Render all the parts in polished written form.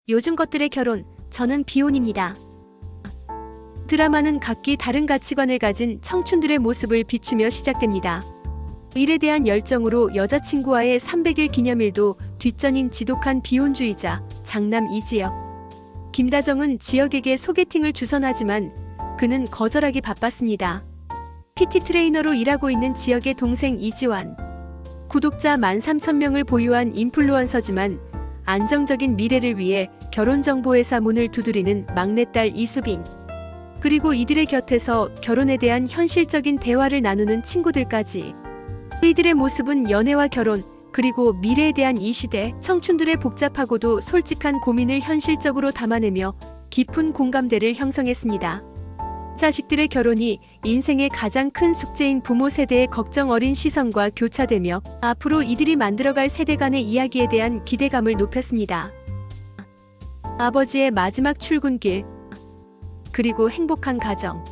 요즘 것들의 결혼, 저는 비혼입니다. 드라마는 각기 다른 가치관을 가진 청춘들의 모습을 비추며 시작됩니다. 일에 대한 열정으로 여자친구와의 300일 기념일도 뒷전인 지독한 비혼주의자 장남 이지혁. 김다정은 지혁에게 소개팅을 주선하지만 그는 거절하기 바빴습니다. PT 트레이너로 일하고 있는 지혁의 동생 이지환. 구독자 13,000명을 보유한 인플루언서지만 안정적인 미래를 위해 결혼정보회사 문을 두드리는 막내딸 이수빈. 그리고 이들의 곁에서 결혼에 대한 현실적인 대화를 나누는 친구들까지. 이들의 모습은 연애와 결혼, 그리고 미래에 대한 이 시대 청춘들의 복잡하고도 솔직한 고민을 현실적으로 담아내며 깊은 공감대를 형성했습니다. 자식들의 결혼이 인생의 가장 큰 숙제인 부모 세대의 걱정 어린 시선과 교차되며 앞으로 이들이 만들어갈 세대 간의 이야기에 대한 기대감을 높였습니다. 아버지의 마지막 출근길, 그리고 행복한 가정.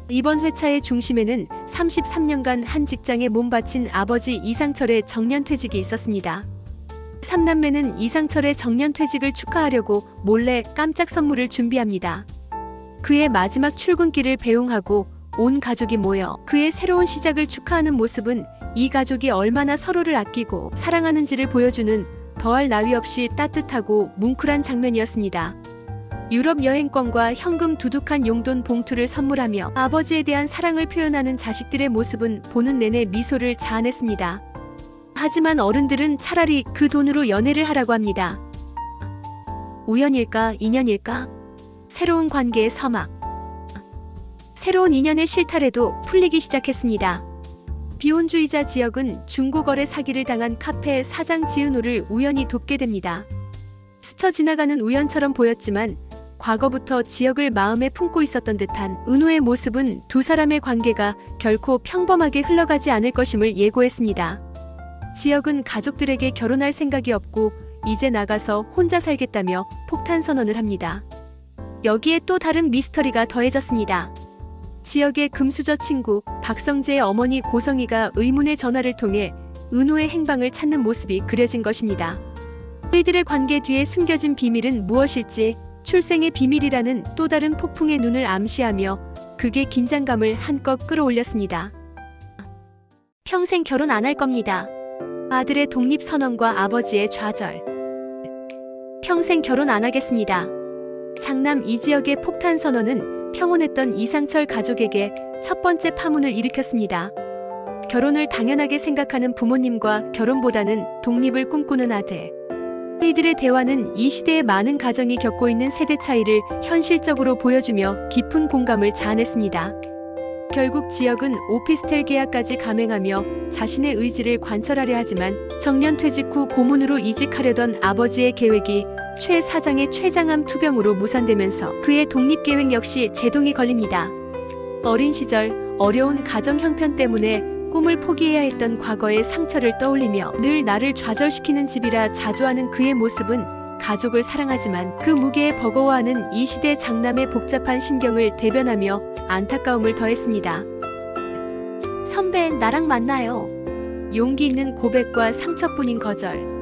이번 회차의 중심에는 33년간 한 직장에 몸바친 아버지 이상철의 정년퇴직이 있었습니다. 3남매는 이상철의 정년퇴직을 축하하려고 몰래 깜짝 선물을 준비합니다. 그의 마지막 출근길을 배웅하고 온 가족이 모여 그의 새로운 시작을 축하하는 모습은 이 가족이 얼마나 서로를 아끼고 사랑하는지를 보여주는 더할 나위 없이 따뜻하고 뭉클한 장면이었습니다. 유럽 여행권과 현금 두둑한 용돈 봉투를 선물하며 아버지에 대한 사랑을 표현하는 자식들의 모습은 보는 내내 미소를 자아냈습니다. 하지만 어른들은 차라리 그 돈으로 연애를 하라고 합니다. 우연일까, 인연일까? 새로운 관계의 서막. 새로운 인연의 실타래도 풀리기 시작했습니다. 비혼주의자 지혁은 중고거래 사기를 당한 카페 사장 지은호를 우연히 돕게 됩니다. 스쳐 지나가는 우연처럼 보였지만 과거부터 지혁을 마음에 품고 있었던 듯한 은호의 모습은 두 사람의 관계가 결코 평범하게 흘러가지 않을 것임을 예고했습니다. 지혁은 가족들에게 결혼할 생각이 없고 이제 나가서 혼자 살겠다며 폭탄 선언을 합니다. 여기에 또 다른 미스터리가 더해졌습니다. 지혁의 금수저 친구 박성재의 어머니 고성희가 의문의 전화를 통해 은호의 행방을 찾는 모습이 그려진 것입니다. 이들의 관계 뒤에 숨겨진 비밀은 무엇일지 출생의 비밀이라는 또 다른 폭풍의 눈을 암시하며 그게 긴장감을 한껏 끌어올렸습니다. 평생 결혼 안 할 겁니다. 아들의 독립선언과 아버지의 좌절. 평생 결혼 안 하겠습니다. 장남 이지혁의 폭탄 선언은 평온했던 이상철 가족에게 첫 번째 파문을 일으켰습니다. 결혼을 당연하게 생각하는 부모님과 결혼보다는 독립을 꿈꾸는 아들. 이들의 대화는 이 시대의 많은 가정이 겪고 있는 세대 차이를 현실적으로 보여주며 깊은 공감을 자아냈습니다. 결국 지혁은 오피스텔 계약까지 감행하며 자신의 의지를 관철하려 하지만 정년퇴직 후 고문으로 이직하려던 아버지의 계획이 최 사장의 췌장암 투병으로 무산되면서 그의 독립계획 역시 제동이 걸립니다. 어린 시절 어려운 가정 형편 때문에 꿈을 포기해야 했던 과거의 상처를 떠올리며 늘 나를 좌절시키는 집이라 자조하는 그의 모습은 가족을 사랑하지만 그 무게에 버거워하는 이 시대 장남의 복잡한 심경을 대변하며 안타까움을 더했습니다. 선배, 나랑 만나요. 용기 있는 고백과 상처뿐인 거절.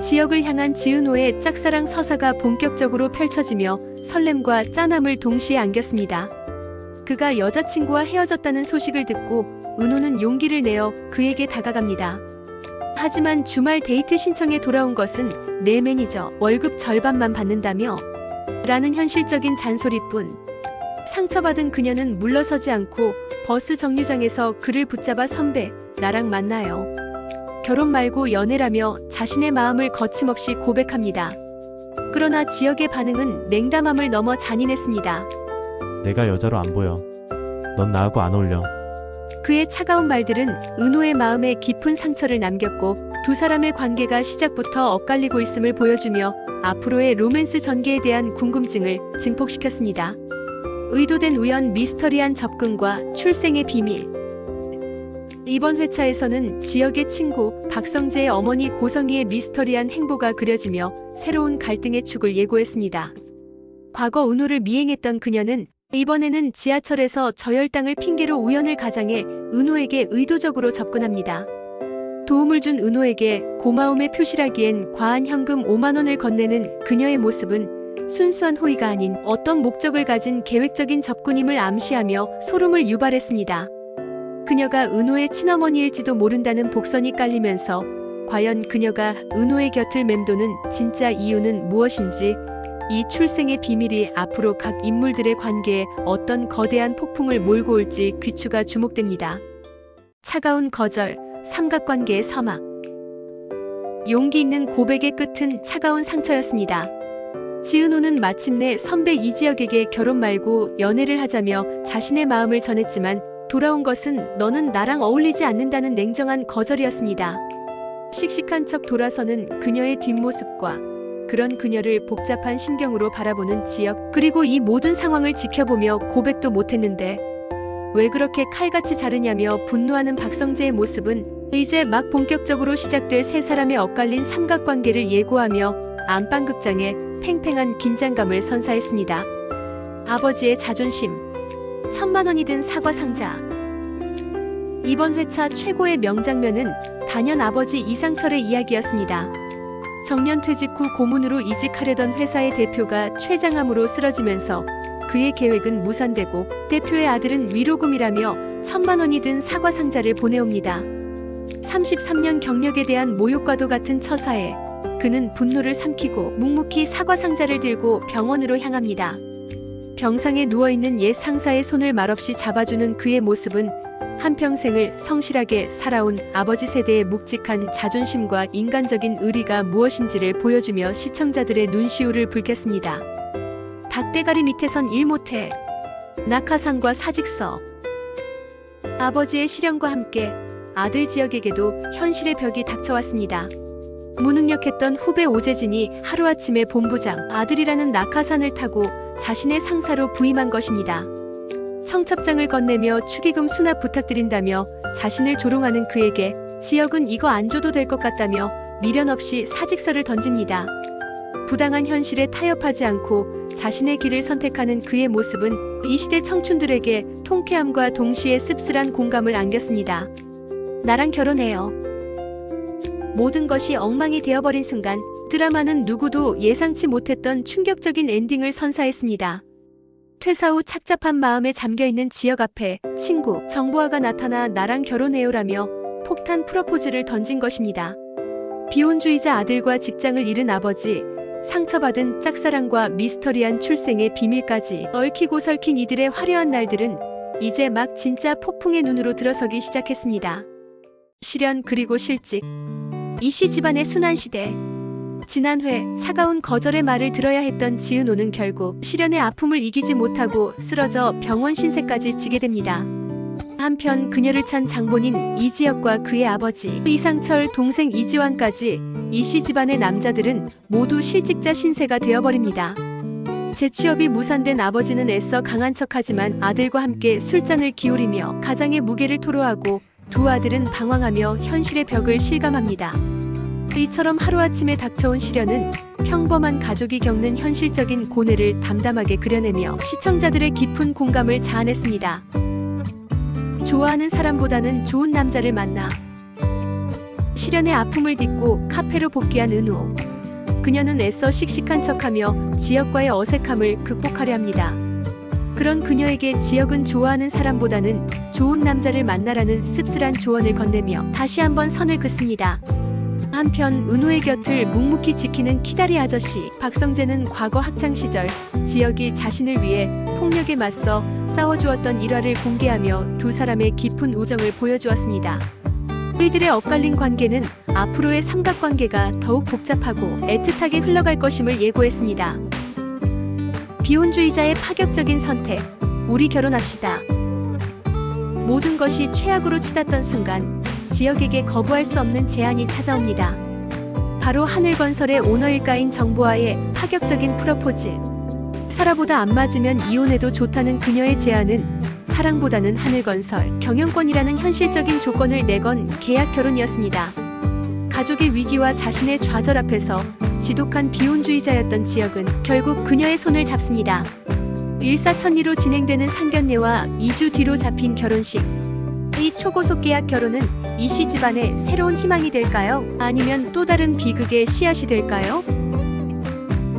지혁을 향한 지은호의 짝사랑 서사가 본격적으로 펼쳐지며 설렘과 짠함을 동시에 안겼습니다. 그가 여자친구와 헤어졌다는 소식을 듣고 은호는 용기를 내어 그에게 다가갑니다. 하지만 주말 데이트 신청에 돌아온 것은 내 매니저 월급 절반만 받는다며? 라는 현실적인 잔소리뿐. 상처받은 그녀는 물러서지 않고 버스 정류장에서 그를 붙잡아 선배, 나랑 만나요. 결혼 말고 연애라며 자신의 마음을 거침없이 고백합니다. 그러나 지혁의 반응은 냉담함을 넘어 잔인했습니다. 내가 여자로 안 보여. 넌 나하고 안 어울려. 그의 차가운 말들은 은호의 마음에 깊은 상처를 남겼고 두 사람의 관계가 시작부터 엇갈리고 있음을 보여주며 앞으로의 로맨스 전개에 대한 궁금증을 증폭시켰습니다. 의도된 우연, 미스터리한 접근과 출생의 비밀. 이번 회차에서는 지혁의 친구 박성재의 어머니 고성희의 미스터리한 행보가 그려지며 새로운 갈등의 축을 예고했습니다. 과거 은호를 미행했던 그녀는 이번에는 지하철에서 저혈당을 핑계로 우연을 가장해 은호에게 의도적으로 접근합니다. 도움을 준 은호에게 고마움의 표시라기엔 과한 현금 5만 원을 건네는 그녀의 모습은 순수한 호의가 아닌 어떤 목적을 가진 계획적인 접근임을 암시하며 소름을 유발했습니다. 그녀가 은호의 친어머니일지도 모른다는 복선이 깔리면서 과연 그녀가 은호의 곁을 맴도는 진짜 이유는 무엇인지, 이 출생의 비밀이 앞으로 각 인물들의 관계에 어떤 거대한 폭풍을 몰고 올지 귀추가 주목됩니다. 차가운 거절, 삼각관계의 서막. 용기 있는 고백의 끝은 차가운 상처였습니다. 지은호는 마침내 선배 이지혁에게 결혼 말고 연애를 하자며 자신의 마음을 전했지만 돌아온 것은 너는 나랑 어울리지 않는다는 냉정한 거절이었습니다. 씩씩한 척 돌아서는 그녀의 뒷모습과 그런 그녀를 복잡한 심경으로 바라보는 지혁, 그리고 이 모든 상황을 지켜보며 고백도 못했는데 왜 그렇게 칼같이 자르냐며 분노하는 박성재의 모습은 이제 막 본격적으로 시작될 세 사람의 엇갈린 삼각관계를 예고하며 안방극장에 팽팽한 긴장감을 선사했습니다. 아버지의 자존심, 1,000만 원이 든 사과 상자. 이번 회차 최고의 명장면은 단연 아버지 이상철의 이야기였습니다. 정년 퇴직 후 고문으로 이직하려던 회사의 대표가 췌장암으로 쓰러지면서 그의 계획은 무산되고 대표의 아들은 위로금이라며 1,000만 원이 든 사과 상자를 보내옵니다. 33년 경력에 대한 모욕과도 같은 처사에 그는 분노를 삼키고 묵묵히 사과 상자를 들고 병원으로 향합니다. 병상에 누워있는 옛 상사의 손을 말없이 잡아주는 그의 모습은 한평생을 성실하게 살아온 아버지 세대의 묵직한 자존심과 인간적인 의리가 무엇인지를 보여주며 시청자들의 눈시울을 붉혔습니다. 닭대가리 밑에선 일 못해. 낙하산과 사직서. 아버지의 시련과 함께 아들 지혁에게도 현실의 벽이 닥쳐왔습니다. 무능력했던 후배 오재진이 하루아침에 본부장 아들이라는 낙하산을 타고 자신의 상사로 부임한 것입니다. 청첩장을 건네며 축의금 수납 부탁드린다며 자신을 조롱하는 그에게 지혁은 이거 안 줘도 될 것 같다며 미련 없이 사직서를 던집니다. 부당한 현실에 타협하지 않고 자신의 길을 선택하는 그의 모습은 이 시대 청춘들에게 통쾌함과 동시에 씁쓸한 공감을 안겼습니다. 나랑 결혼해요. 모든 것이 엉망이 되어버린 순간 드라마는 누구도 예상치 못했던 충격적인 엔딩을 선사했습니다. 퇴사 후 착잡한 마음에 잠겨있는 지혁 앞에 친구 정보아가 나타나 나랑 결혼해요라며 폭탄 프로포즈를 던진 것입니다. 비혼주의자 아들과 직장을 잃은 아버지, 상처받은 짝사랑과 미스터리한 출생의 비밀까지 얽히고 설킨 이들의 화려한 날들은 이제 막 진짜 폭풍의 눈으로 들어서기 시작했습니다. 실연 그리고 실직. 이씨 집안의 순환시대. 지난 회 차가운 거절의 말을 들어야 했던 지은호는 결국 시련의 아픔을 이기지 못하고 쓰러져 병원 신세까지 지게 됩니다. 한편 그녀를 찬 장본인 이지혁과 그의 아버지 이상철 동생 이지환까지 이씨 집안의 남자들은 모두 실직자 신세가 되어버립니다. 재취업이 무산된 아버지는 애써 강한 척하지만 아들과 함께 술잔을 기울이며 가장의 무게를 토로하고 두 아들은 방황하며 현실의 벽을 실감합니다. 이처럼 하루아침에 닥쳐온 시련은 평범한 가족이 겪는 현실적인 고뇌를 담담하게 그려내며 시청자들의 깊은 공감을 자아냈습니다. 좋아하는 사람보다는 좋은 남자를 만나. 시련의 아픔을 딛고 카페로 복귀한 은호. 그녀는 애써 씩씩한 척하며 지혁과의 어색함을 극복하려 합니다. 그런 그녀에게 지혁은 좋아하는 사람보다는 좋은 남자를 만나라는 씁쓸한 조언을 건네며 다시 한번 선을 긋습니다. 한편 은호의 곁을 묵묵히 지키는 키다리 아저씨 박성재는 과거 학창시절 지혁이 자신을 위해 폭력에 맞서 싸워주었던 일화를 공개하며 두 사람의 깊은 우정을 보여주었습니다. 이들의 엇갈린 관계는 앞으로의 삼각관계가 더욱 복잡하고 애틋하게 흘러갈 것임을 예고했습니다. 비혼주의자의 파격적인 선택. 우리 결혼합시다. 모든 것이 최악으로 치닫던 순간 지혁에게 거부할 수 없는 제안이 찾아옵니다. 바로 하늘건설의 오너일가인 정보아의 파격적인 프로포즈. 사라보다 안 맞으면 이혼해도 좋다는 그녀의 제안은 사랑보다는 하늘건설, 경영권이라는 현실적인 조건을 내건 계약 결혼이었습니다. 가족의 위기와 자신의 좌절 앞에서 지독한 비혼주의자였던 지혁은 결국 그녀의 손을 잡습니다. 일사천리로 진행되는 상견례와 2주 뒤로 잡힌 결혼식. 이 초고속 계약 결혼은 이씨 집안의 새로운 희망이 될까요? 아니면 또 다른 비극의 씨앗이 될까요?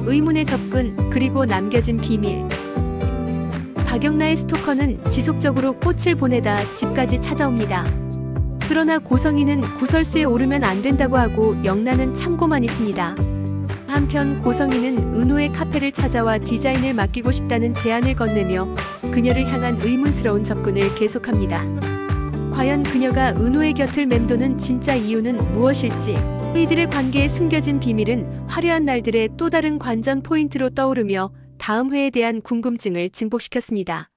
의문의 접근, 그리고 남겨진 비밀. 박영나의 스토커는 지속적으로 꽃을 보내다 집까지 찾아옵니다. 그러나 고성이는 구설수에 오르면 안 된다고 하고 영나는 참고만 있습니다. 한편 고성이는 은호의 카페를 찾아와 디자인을 맡기고 싶다는 제안을 건네며 그녀를 향한 의문스러운 접근을 계속합니다. 과연 그녀가 은호의 곁을 맴도는 진짜 이유는 무엇일지, 이들의 관계에 숨겨진 비밀은 화려한 날들의 또 다른 관전 포인트로 떠오르며 다음 회에 대한 궁금증을 증폭시켰습니다.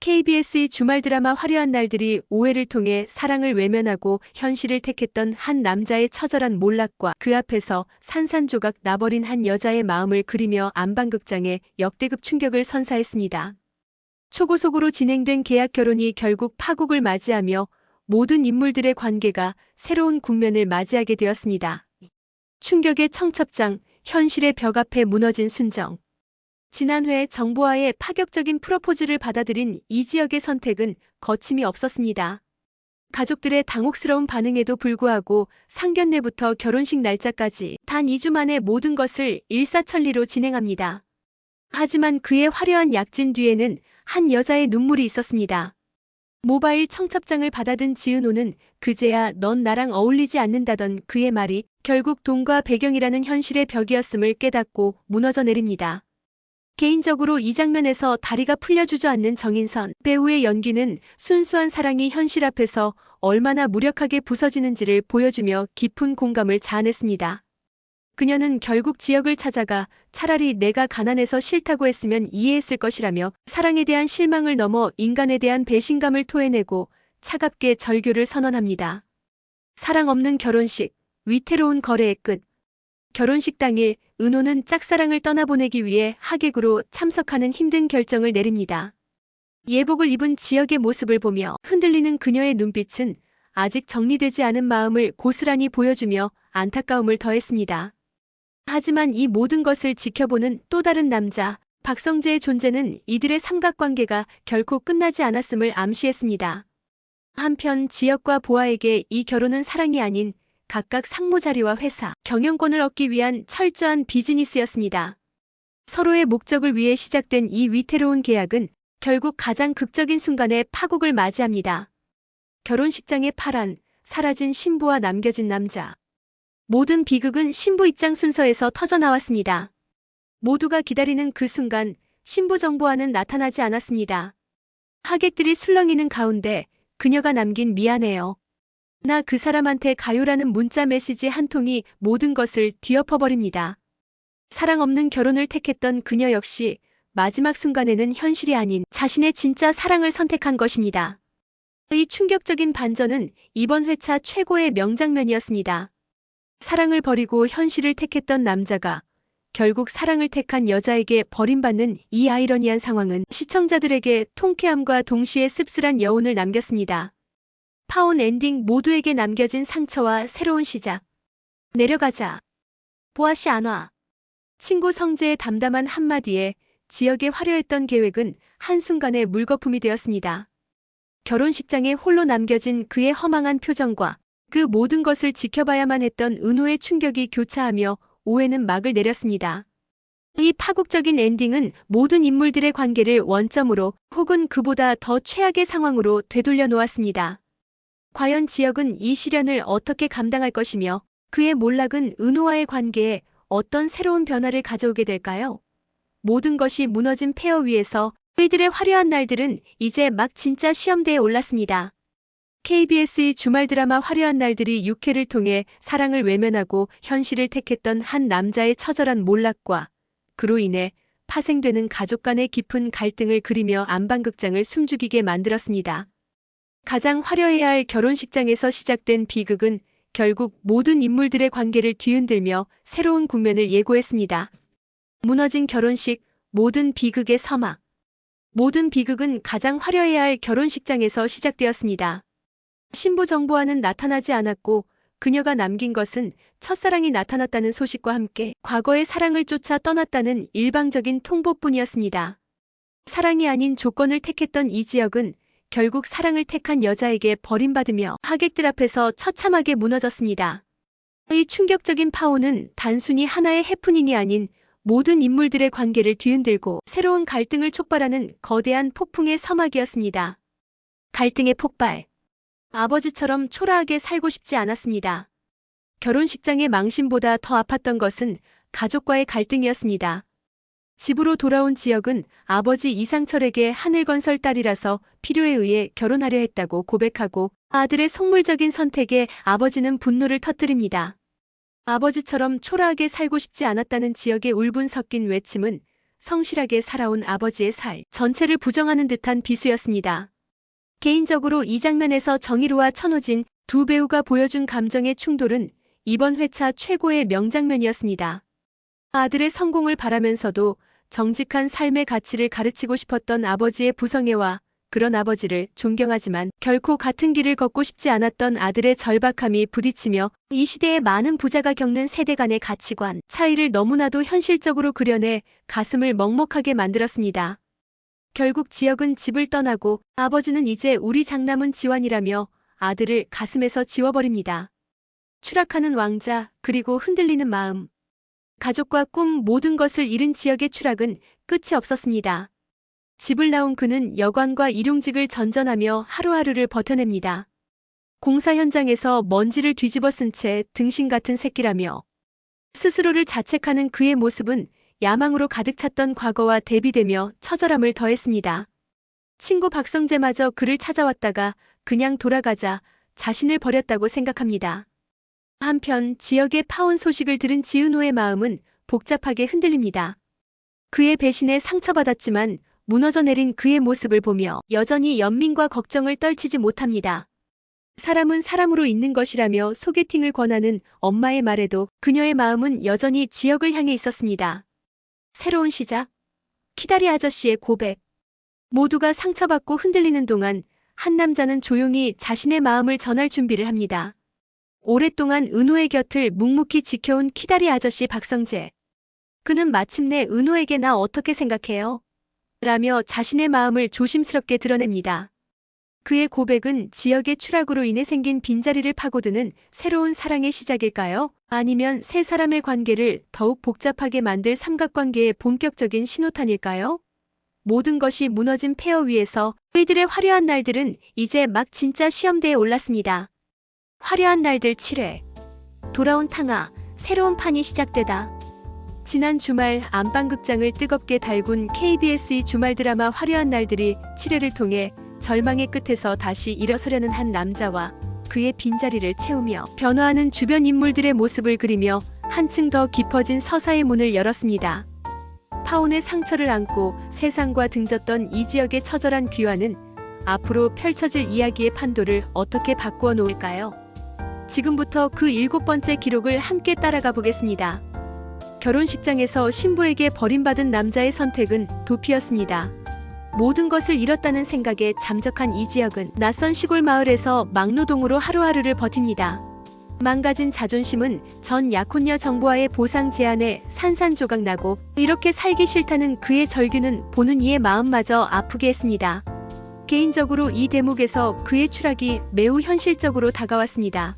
KBS의 주말 드라마 화려한 날들이 오해를 통해 사랑을 외면하고 현실을 택했던 한 남자의 처절한 몰락과 그 앞에서 산산조각 나버린 한 여자의 마음을 그리며 안방극장에 역대급 충격을 선사했습니다. 초고속으로 진행된 계약 결혼이 결국 파국을 맞이하며 모든 인물들의 관계가 새로운 국면을 맞이하게 되었습니다. 충격의 청첩장, 현실의 벽 앞에 무너진 순정. 지난 회 정보와의 파격적인 프로포즈를 받아들인 이지혁의 선택은 거침이 없었습니다. 가족들의 당혹스러운 반응에도 불구하고 상견례부터 결혼식 날짜까지 단 2주 만에 모든 것을 일사천리로 진행합니다. 하지만 그의 화려한 약진 뒤에는 한 여자의 눈물이 있었습니다. 모바일 청첩장을 받아든 지은호는 그제야 넌 나랑 어울리지 않는다던 그의 말이 결국 돈과 배경이라는 현실의 벽이었음을 깨닫고 무너져 내립니다. 개인적으로 이 장면에서 다리가 풀려 주저앉는 정인선 배우의 연기는 순수한 사랑이 현실 앞에서 얼마나 무력하게 부서지는지를 보여주며 깊은 공감을 자아냈습니다. 그녀는 결국 지역을 찾아가 차라리 내가 가난해서 싫다고 했으면 이해했을 것이라며 사랑에 대한 실망을 넘어 인간에 대한 배신감을 토해내고 차갑게 절교를 선언합니다. 사랑 없는 결혼식, 위태로운 거래의 끝. 결혼식 당일 은호는 짝사랑을 떠나보내기 위해 하객으로 참석하는 힘든 결정을 내립니다. 예복을 입은 지역의 모습을 보며 흔들리는 그녀의 눈빛은 아직 정리되지 않은 마음을 고스란히 보여주며 안타까움을 더했습니다. 하지만 이 모든 것을 지켜보는 또 다른 남자, 박성재의 존재는 이들의 삼각관계가 결코 끝나지 않았음을 암시했습니다. 한편 지역과 보아에게 이 결혼은 사랑이 아닌 각각 상무 자리와 회사, 경영권을 얻기 위한 철저한 비즈니스였습니다. 서로의 목적을 위해 시작된 이 위태로운 계약은 결국 가장 극적인 순간에 파국을 맞이합니다. 결혼식장의 파란, 사라진 신부와 남겨진 남자. 모든 비극은 신부 입장 순서에서 터져나왔습니다. 모두가 기다리는 그 순간 신부 정보와는 나타나지 않았습니다. 하객들이 술렁이는 가운데 그녀가 남긴 미안해요. 나 그 사람한테 가요라는 문자 메시지 한 통이 모든 것을 뒤엎어버립니다. 사랑 없는 결혼을 택했던 그녀 역시 마지막 순간에는 현실이 아닌 자신의 진짜 사랑을 선택한 것입니다. 이 충격적인 반전은 이번 회차 최고의 명장면이었습니다. 사랑을 버리고 현실을 택했던 남자가 결국 사랑을 택한 여자에게 버림받는 이 아이러니한 상황은 시청자들에게 통쾌함과 동시에 씁쓸한 여운을 남겼습니다. 파혼 엔딩 모두에게 남겨진 상처와 새로운 시작. 내려가자. 보아씨 안 와. 친구 성재의 담담한 한마디에 지역의 화려했던 계획은 한순간에 물거품이 되었습니다. 결혼식장에 홀로 남겨진 그의 허망한 표정과 그 모든 것을 지켜봐야만 했던 은호의 충격이 교차하며 오해는 막을 내렸습니다. 이 파국적인 엔딩은 모든 인물들의 관계를 원점으로 혹은 그보다 더 최악의 상황으로 되돌려 놓았습니다. 과연 지역은 이 시련을 어떻게 감당할 것이며 그의 몰락은 은호와의 관계에 어떤 새로운 변화를 가져오게 될까요? 모든 것이 무너진 폐허 위에서 그들의 화려한 날들은 이제 막 진짜 시험대에 올랐습니다. KBS의 주말 드라마 화려한 날들이 6회를 통해 사랑을 외면하고 현실을 택했던 한 남자의 처절한 몰락과 그로 인해 파생되는 가족 간의 깊은 갈등을 그리며 안방극장을 숨죽이게 만들었습니다. 가장 화려해야 할 결혼식장에서 시작된 비극은 결국 모든 인물들의 관계를 뒤흔들며 새로운 국면을 예고했습니다. 무너진 결혼식, 모든 비극의 서막. 모든 비극은 가장 화려해야 할 결혼식장에서 시작되었습니다. 신부 정보와는 나타나지 않았고 그녀가 남긴 것은 첫사랑이 나타났다는 소식과 함께 과거의 사랑을 쫓아 떠났다는 일방적인 통보뿐이었습니다. 사랑이 아닌 조건을 택했던 이지혁은 결국 사랑을 택한 여자에게 버림받으며 하객들 앞에서 처참하게 무너졌습니다. 이 충격적인 파혼은 단순히 하나의 해프닝이 아닌 모든 인물들의 관계를 뒤흔들고 새로운 갈등을 촉발하는 거대한 폭풍의 서막이었습니다. 갈등의 폭발. 아버지처럼 초라하게 살고 싶지 않았습니다. 결혼식장의 망신보다 더 아팠던 것은 가족과의 갈등이었습니다. 집으로 돌아온 지혁은 아버지 이상철에게 하늘건설 딸이라서 필요에 의해 결혼하려 했다고 고백하고 아들의 속물적인 선택에 아버지는 분노를 터뜨립니다. 아버지처럼 초라하게 살고 싶지 않았다는 지혁의 울분 섞인 외침은 성실하게 살아온 아버지의 살 전체를 부정하는 듯한 비수였습니다. 개인적으로 이 장면에서 정일우와 천호진 두 배우가 보여준 감정의 충돌은 이번 회차 최고의 명장면이었습니다. 아들의 성공을 바라면서도 정직한 삶의 가치를 가르치고 싶었던 아버지의 부성애와 그런 아버지를 존경하지만 결코 같은 길을 걷고 싶지 않았던 아들의 절박함이 부딪히며 이 시대의 많은 부자가 겪는 세대 간의 가치관 차이를 너무나도 현실적으로 그려내 가슴을 먹먹하게 만들었습니다. 결국 지혁은 집을 떠나고 아버지는 이제 우리 장남은 지환이라며 아들을 가슴에서 지워버립니다. 추락하는 왕자 그리고 흔들리는 마음. 가족과 꿈 모든 것을 잃은 지혁의 추락은 끝이 없었습니다. 집을 나온 그는 여관과 일용직을 전전하며 하루하루를 버텨냅니다. 공사 현장에서 먼지를 뒤집어 쓴 채 등신 같은 새끼라며 스스로를 자책하는 그의 모습은 야망으로 가득 찼던 과거와 대비되며 처절함을 더했습니다. 친구 박성재마저 그를 찾아왔다가 그냥 돌아가자 자신을 버렸다고 생각합니다. 한편 지혁의 파혼 소식을 들은 지은호의 마음은 복잡하게 흔들립니다. 그의 배신에 상처받았지만 무너져 내린 그의 모습을 보며 여전히 연민과 걱정을 떨치지 못합니다. 사람은 사람으로 있는 것이라며 소개팅을 권하는 엄마의 말에도 그녀의 마음은 여전히 지혁을 향해 있었습니다. 새로운 시작. 키다리 아저씨의 고백. 모두가 상처받고 흔들리는 동안 한 남자는 조용히 자신의 마음을 전할 준비를 합니다. 오랫동안 은호의 곁을 묵묵히 지켜온 키다리 아저씨 박성재. 그는 마침내 은호에게 나 어떻게 생각해요? 라며 자신의 마음을 조심스럽게 드러냅니다. 그의 고백은 지역의 추락으로 인해 생긴 빈자리를 파고드는 새로운 사랑의 시작일까요? 아니면 세 사람의 관계를 더욱 복잡하게 만들 삼각관계의 본격적인 신호탄일까요? 모든 것이 무너진 폐허 위에서 그들의 화려한 날들은 이제 막 진짜 시험대에 올랐습니다. 화려한 날들 7회. 돌아온 탕아, 새로운 판이 시작되다. 지난 주말 안방극장을 뜨겁게 달군 KBS의 주말 드라마 화려한 날들이 7회를 통해 절망의 끝에서 다시 일어서려는 한 남자와 그의 빈자리를 채우며 변화하는 주변 인물들의 모습을 그리며 한층 더 깊어진 서사의 문을 열었습니다. 파혼의 상처를 안고 세상과 등졌던 이 지역의 처절한 귀환은 앞으로 펼쳐질 이야기의 판도를 어떻게 바꾸어 놓을까요? 지금부터 그 7번째 기록을 함께 따라가 보겠습니다. 결혼식장에서 신부에게 버림받은 남자의 선택은 도피였습니다. 모든 것을 잃었다는 생각에 잠적한 이지혁은 낯선 시골 마을에서 막노동으로 하루하루를 버팁니다. 망가진 자존심은 전 약혼녀 정보와의 보상 제안에 산산조각 나고 이렇게 살기 싫다는 그의 절규는 보는 이의 마음마저 아프게 했습니다. 개인적으로 이 대목에서 그의 추락이 매우 현실적으로 다가왔습니다.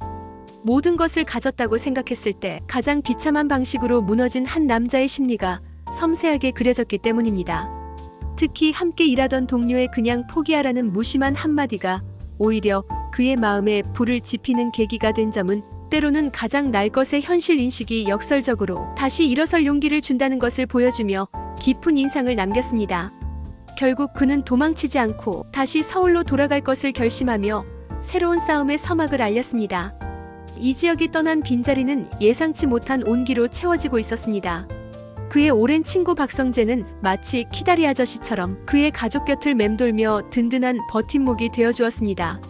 모든 것을 가졌다고 생각했을 때 가장 비참한 방식으로 무너진 한 남자의 심리가 섬세하게 그려졌기 때문입니다. 특히 함께 일하던 동료의 그냥 포기하라는 무심한 한마디가 오히려 그의 마음에 불을 지피는 계기가 된 점은 때로는 가장 날 것의 현실 인식이 역설적으로 다시 일어설 용기를 준다는 것을 보여주며 깊은 인상을 남겼습니다. 결국 그는 도망치지 않고 다시 서울로 돌아갈 것을 결심하며 새로운 싸움의 서막을 알렸습니다. 이지혁이 떠난 빈자리는 예상치 못한 온기로 채워지고 있었습니다. 그의 오랜 친구 박성재는 마치 키다리 아저씨처럼 그의 가족 곁을 맴돌며 든든한 버팀목이 되어주었습니다.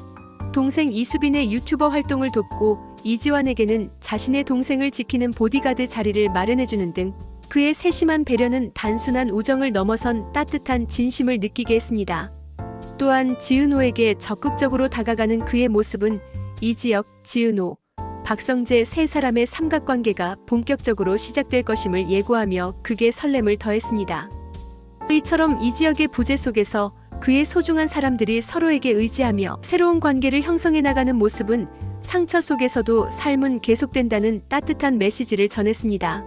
동생 이수빈의 유튜버 활동을 돕고 이지환에게는 자신의 동생을 지키는 보디가드 자리를 마련해주는 등 그의 세심한 배려는 단순한 우정을 넘어선 따뜻한 진심을 느끼게 했습니다. 또한 지은호에게 적극적으로 다가가는 그의 모습은 이지혁, 지은호, 박성재 세 사람의 삼각관계가 본격적으로 시작될 것임을 예고하며 극의 설렘을 더했습니다. 이처럼 이지혁의 부재 속에서 그의 소중한 사람들이 서로에게 의지하며 새로운 관계를 형성해 나가는 모습은 상처 속에서도 삶은 계속된다는 따뜻한 메시지를 전했습니다.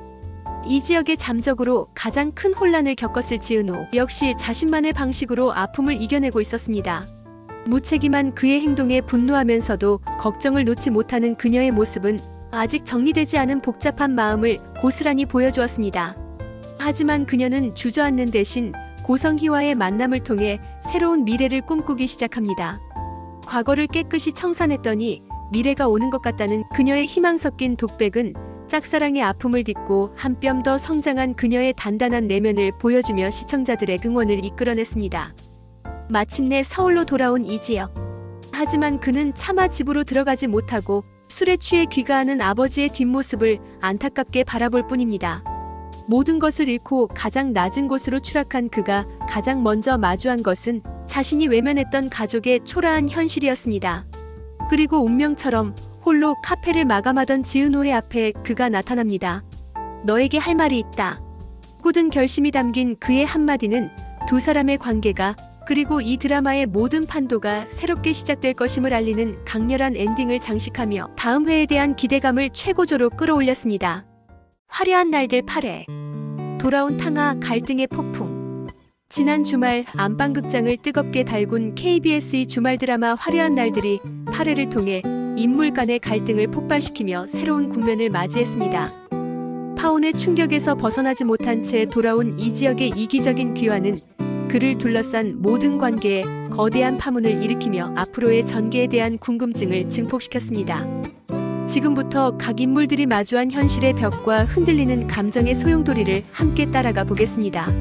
이 지역의 잠적으로 가장 큰 혼란을 겪었을 지은호 역시 자신만의 방식으로 아픔을 이겨내고 있었습니다. 무책임한 그의 행동에 분노하면서도 걱정을 놓지 못하는 그녀의 모습은 아직 정리되지 않은 복잡한 마음을 고스란히 보여주었습니다. 하지만 그녀는 주저앉는 대신 고성희와의 만남을 통해 새로운 미래를 꿈꾸기 시작합니다. 과거를 깨끗이 청산했더니 미래가 오는 것 같다는 그녀의 희망 섞인 독백은 짝사랑의 아픔을 딛고 한 뼘 더 성장한 그녀의 단단한 내면을 보여주며 시청자들의 응원을 이끌어냈습니다. 마침내 서울로 돌아온 이지혁. 하지만 그는 차마 집으로 들어가지 못하고 술에 취해 귀가하는 아버지의 뒷모습을 안타깝게 바라볼 뿐입니다. 모든 것을 잃고 가장 낮은 곳으로 추락한 그가 가장 먼저 마주한 것은 자신이 외면했던 가족의 초라한 현실이었습니다. 그리고 운명처럼 홀로 카페를 마감하던 지은호의 앞에 그가 나타납니다. 너에게 할 말이 있다. 굳은 결심이 담긴 그의 한마디는 두 사람의 관계가 그리고 이 드라마의 모든 판도가 새롭게 시작될 것임을 알리는 강렬한 엔딩을 장식하며 다음 회에 대한 기대감을 최고조로 끌어올렸습니다. 화려한 날들 8회. 돌아온 탕아 갈등의 폭풍. 지난 주말 안방극장을 뜨겁게 달군 KBS의 주말 드라마 화려한 날들이 8회를 통해 인물 간의 갈등을 폭발시키며 새로운 국면을 맞이했습니다. 파혼의 충격에서 벗어나지 못한 채 돌아온 이지혁의 이기적인 귀환은 그를 둘러싼 모든 관계에 거대한 파문을 일으키며 앞으로의 전개에 대한 궁금증을 증폭시켰습니다. 지금부터 각 인물들이 마주한 현실의 벽과 흔들리는 감정의 소용돌이를 함께 따라가 보겠습니다.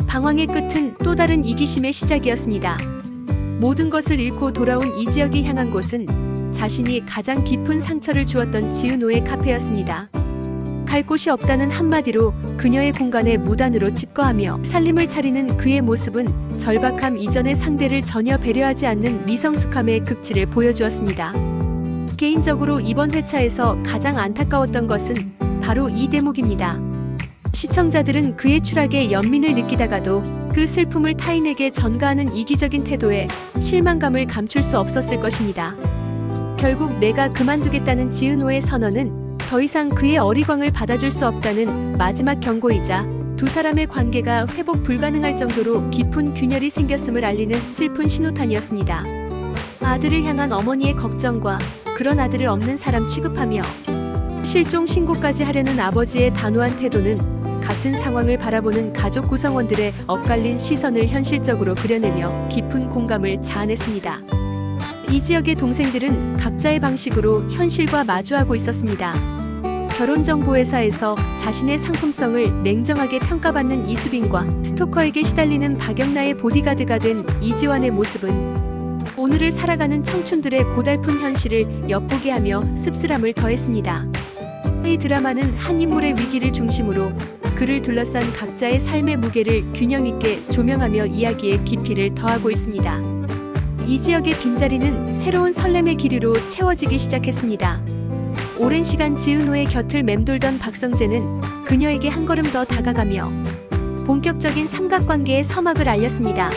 방황의 끝은 또 다른 이기심의 시작이었습니다. 모든 것을 잃고 돌아온 이지혁이 향한 곳은 자신이 가장 깊은 상처를 주었던 지은호의 카페였습니다. 갈 곳이 없다는 한마디로 그녀의 공간에 무단으로 집거하며 살림을 차리는 그의 모습은 절박함 이전의 상대를 전혀 배려하지 않는 미성숙함의 극치를 보여주었습니다. 개인적으로 이번 회차에서 가장 안타까웠던 것은 바로 이 대목입니다. 시청자들은 그의 추락에 연민을 느끼다가도 그 슬픔을 타인에게 전가하는 이기적인 태도에 실망감을 감출 수 없었을 것입니다. 결국 내가 그만두겠다는 지은호의 선언은 더 이상 그의 어리광을 받아줄 수 없다는 마지막 경고이자 두 사람의 관계가 회복 불가능할 정도로 깊은 균열이 생겼음을 알리는 슬픈 신호탄이었습니다. 아들을 향한 어머니의 걱정과 그런 아들을 없는 사람 취급하며 실종 신고까지 하려는 아버지의 단호한 태도는 같은 상황을 바라보는 가족 구성원들의 엇갈린 시선을 현실적으로 그려내며 깊은 공감을 자아냈습니다. 이 지역의 동생들은 각자의 방식으로 현실과 마주하고 있었습니다. 결혼정보회사에서 자신의 상품성을 냉정하게 평가받는 이수빈과 스토커에게 시달리는 박영나의 보디가드가 된 이지환의 모습은 오늘을 살아가는 청춘들의 고달픈 현실을 엿보게 하며 씁쓸함을 더했습니다. 이 드라마는 한 인물의 위기를 중심으로 그를 둘러싼 각자의 삶의 무게를 균형 있게 조명하며 이야기의 깊이를 더하고 있습니다. 이 지역의 빈자리는 새로운 설렘의 기류로 채워지기 시작했습니다. 오랜 시간 지은호의 곁을 맴돌던 박성재는 그녀에게 한 걸음 더 다가가며 본격적인 삼각관계의 서막을 알렸습니다.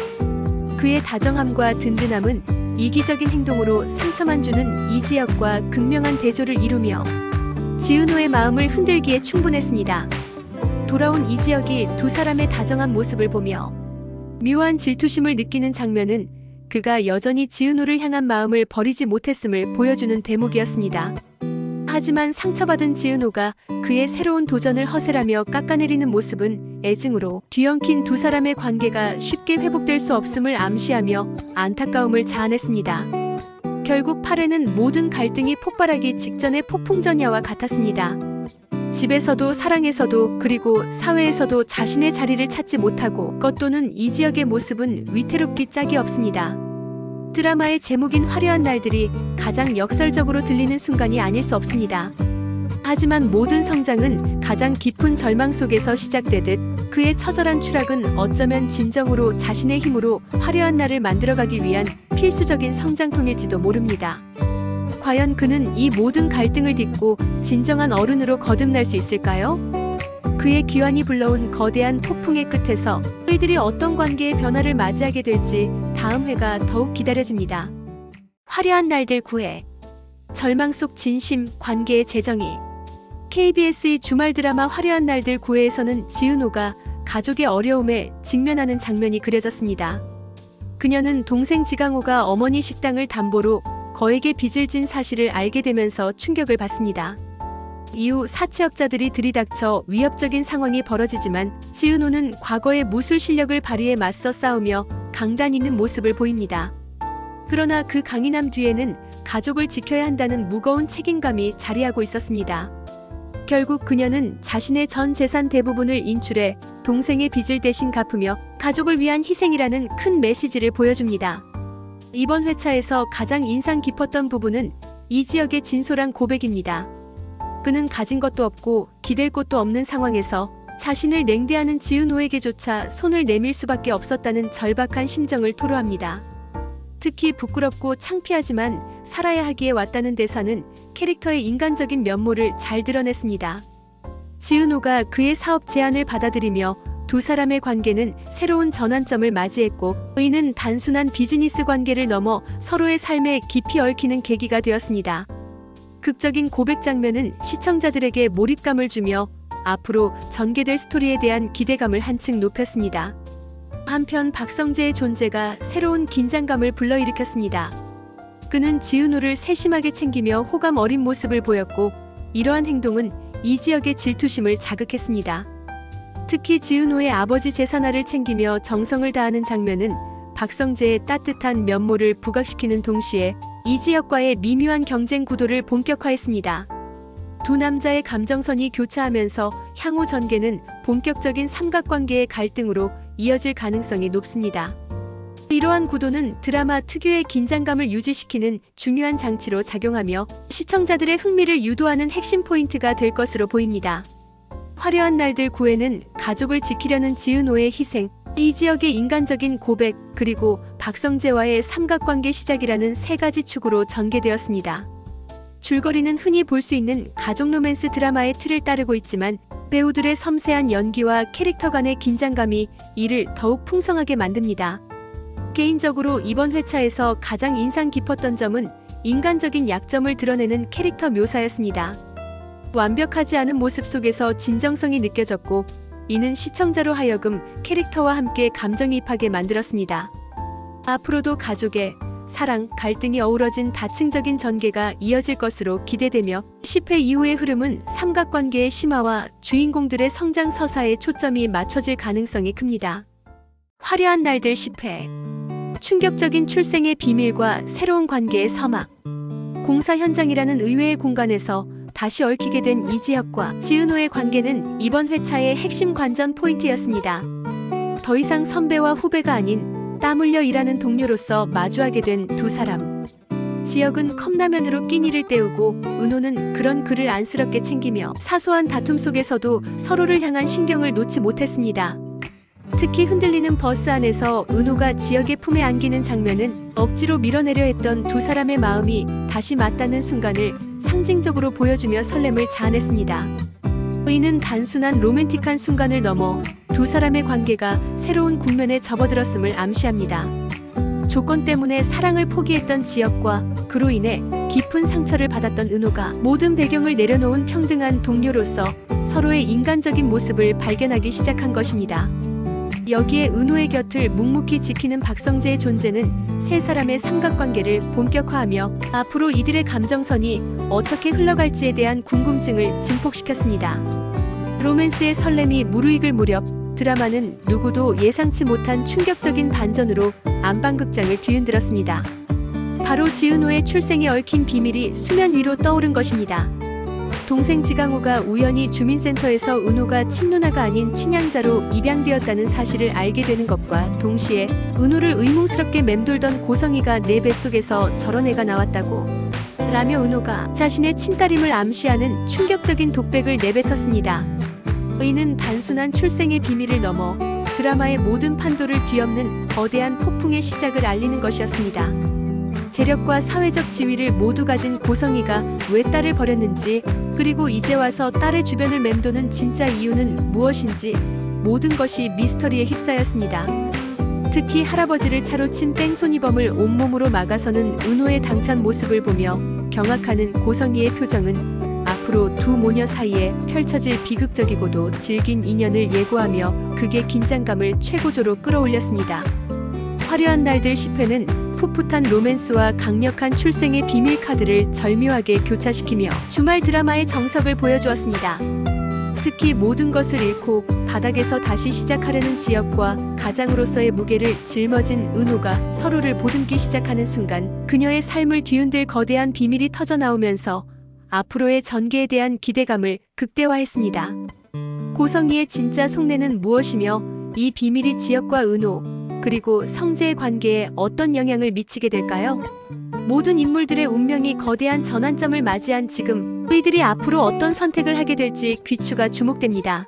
그의 다정함과 든든함은 이기적인 행동으로 상처만 주는 이지혁과 극명한 대조를 이루며 지은호의 마음을 흔들기에 충분했습니다. 돌아온 이지혁이 두 사람의 다정한 모습을 보며 묘한 질투심을 느끼는 장면은 그가 여전히 지은호를 향한 마음을 버리지 못했음을 보여주는 대목이었습니다. 하지만 상처받은 지은호가 그의 새로운 도전을 허세라며 깎아내리는 모습은 애증으로 뒤엉킨 두 사람의 관계가 쉽게 회복될 수 없음을 암시하며 안타까움을 자아냈습니다. 결국 8회는 모든 갈등이 폭발하기 직전의 폭풍전야와 같았습니다. 집에서도 사랑에서도 그리고 사회에서도 자신의 자리를 찾지 못하고 겉도는 이 지역의 모습은 위태롭기 짝이 없습니다. 드라마의 제목인 화려한 날들이 가장 역설적으로 들리는 순간이 아닐 수 없습니다. 하지만 모든 성장은 가장 깊은 절망 속에서 시작되듯 그의 처절한 추락은 어쩌면 진정으로 자신의 힘으로 화려한 날을 만들어가기 위한 필수적인 성장통일지도 모릅니다. 과연 그는 이 모든 갈등을 딛고 진정한 어른으로 거듭날 수 있을까요? 그의 기환이 불러온 거대한 폭풍의 끝에서 그들이 어떤 관계의 변화를 맞이하게 될지 다음 회가 더욱 기다려집니다. 화려한 날들 9회. 절망 속 진심, 관계의 재정의. KBS의 주말 드라마 화려한 날들 9회에서는 지은호가 가족의 어려움에 직면하는 장면이 그려졌습니다. 그녀는 동생 지강호가 어머니 식당을 담보로 거액의 빚을 진 사실을 알게 되면서 충격을 받습니다. 이후 사채업자들이 들이닥쳐 위협적인 상황이 벌어지지만 지은호는 과거의 무술 실력을 발휘해 맞서 싸우며 강단 있는 모습을 보입니다. 그러나 그 강인함 뒤에는 가족을 지켜야 한다는 무거운 책임감이 자리하고 있었습니다. 결국 그녀는 자신의 전 재산 대부분을 인출해 동생의 빚을 대신 갚으며 가족을 위한 희생이라는 큰 메시지를 보여줍니다. 이번 회차에서 가장 인상 깊었던 부분은 이지혁의 진솔한 고백입니다. 그는 가진 것도 없고 기댈 곳도 없는 상황에서 자신을 냉대하는 지은호에게조차 손을 내밀 수밖에 없었다는 절박한 심정을 토로합니다. 특히 부끄럽고 창피하지만 살아야 하기에 왔다는 대사는 캐릭터의 인간적인 면모를 잘 드러냈습니다. 지은호가 그의 사업 제안을 받아들이며 두 사람의 관계는 새로운 전환점을 맞이했고 이는 단순한 비즈니스 관계를 넘어 서로의 삶에 깊이 얽히는 계기가 되었습니다. 극적인 고백 장면은 시청자들에게 몰입감을 주며 앞으로 전개될 스토리에 대한 기대감을 한층 높였습니다. 한편 박성재의 존재가 새로운 긴장감을 불러일으켰습니다. 그는 지은호를 세심하게 챙기며 호감 어린 모습을 보였고 이러한 행동은 이지혁의 질투심을 자극했습니다. 특히 지은호의 아버지 재산화를 챙기며 정성을 다하는 장면은 박성재의 따뜻한 면모를 부각시키는 동시에 이지혁과의 미묘한 경쟁 구도를 본격화했습니다. 두 남자의 감정선이 교차하면서 향후 전개는 본격적인 삼각관계의 갈등으로 이어질 가능성이 높습니다. 이러한 구도는 드라마 특유의 긴장감을 유지시키는 중요한 장치로 작용하며 시청자들의 흥미를 유도하는 핵심 포인트가 될 것으로 보입니다. 화려한 날들 9회는 가족을 지키려는 지은호의 희생, 이지혁의 인간적인 고백, 그리고 박성재와의 삼각관계 시작이라는 세 가지 축으로 전개되었습니다. 줄거리는 흔히 볼 수 있는 가족 로맨스 드라마의 틀을 따르고 있지만 배우들의 섬세한 연기와 캐릭터 간의 긴장감이 이를 더욱 풍성하게 만듭니다. 개인적으로 이번 회차에서 가장 인상 깊었던 점은 인간적인 약점을 드러내는 캐릭터 묘사였습니다. 완벽하지 않은 모습 속에서 진정성이 느껴졌고 이는 시청자로 하여금 캐릭터와 함께 감정이입하게 만들었습니다. 앞으로도 가족의 사랑, 갈등이 어우러진 다층적인 전개가 이어질 것으로 기대되며 10회 이후의 흐름은 삼각관계의 심화와 주인공들의 성장 서사에 초점이 맞춰질 가능성이 큽니다. 화려한 날들 10회. 충격적인 출생의 비밀과 새로운 관계의 서막. 공사 현장이라는 의외의 공간에서 다시 얽히게 된 이지혁과 지은호의 관계는 이번 회차의 핵심 관전 포인트였습니다. 더 이상 선배와 후배가 아닌 땀 흘려 일하는 동료로서 마주하게 된 두 사람. 지혁은 컵라면으로 끼니를 때우고 은호는 그런 그를 안쓰럽게 챙기며 사소한 다툼 속에서도 서로를 향한 신경을 놓지 못했습니다. 특히 흔들리는 버스 안에서 은호가 지혁의 품에 안기는 장면은 억지로 밀어내려 했던 두 사람의 마음이 다시 맞닿는 순간을 상징적으로 보여주며 설렘을 자아냈습니다. 이는 단순한 로맨틱한 순간을 넘어 두 사람의 관계가 새로운 국면에 접어들었음을 암시합니다. 조건 때문에 사랑을 포기했던 지혁과 그로 인해 깊은 상처를 받았던 은호가 모든 배경을 내려놓은 평등한 동료로서 서로의 인간적인 모습을 발견하기 시작한 것입니다. 여기에 은호의 곁을 묵묵히 지키는 박성재의 존재는 세 사람의 삼각관계를 본격화하며 앞으로 이들의 감정선이 어떻게 흘러갈지에 대한 궁금증을 증폭시켰습니다. 로맨스의 설렘이 무르익을 무렵 드라마는 누구도 예상치 못한 충격적인 반전으로 안방극장을 뒤흔들었습니다. 바로 지은호의 출생에 얽힌 비밀이 수면 위로 떠오른 것입니다. 동생 지강호가 우연히 주민센터에서 은호가 친누나가 아닌 친양자로 입양되었다는 사실을 알게 되는 것과 동시에 은호를 의문스럽게 맴돌던 고성이가 내 뱃속에서 저런 애가 나왔다고 라며 은호가 자신의 친딸임을 암시하는 충격적인 독백을 내뱉었습니다. 이는 단순한 출생의 비밀을 넘어 드라마의 모든 판도를 뒤엎는 거대한 폭풍의 시작을 알리는 것이었습니다. 재력과 사회적 지위를 모두 가진 고성이가 왜 딸을 버렸는지, 그리고 이제 와서 딸의 주변을 맴도는 진짜 이유는 무엇인지 모든 것이 미스터리에 휩싸였습니다. 특히 할아버지를 차로 친 뺑소니범을 온몸으로 막아서는 은호의 당찬 모습을 보며 경악하는 고성희의 표정은 앞으로 두 모녀 사이에 펼쳐질 비극적이고도 질긴 인연을 예고하며 극의 긴장감을 최고조로 끌어올렸습니다. 화려한 날들 10회는 풋풋한 로맨스와 강력한 출생의 비밀 카드를 절묘하게 교차시키며 주말 드라마의 정석을 보여주었습니다. 특히 모든 것을 잃고 바닥에서 다시 시작하려는 지엽과 가장으로서의 무게를 짊어진 은호가 서로를 보듬기 시작하는 순간 그녀의 삶을 뒤흔들 거대한 비밀이 터져나오면서 앞으로의 전개에 대한 기대감을 극대화했습니다. 고성희의 진짜 속내는 무엇이며 이 비밀이 지엽과 은호 그리고 성재의 관계에 어떤 영향을 미치게 될까요? 모든 인물들의 운명이 거대한 전환점을 맞이한 지금 그이들이 앞으로 어떤 선택을 하게 될지 귀추가 주목됩니다.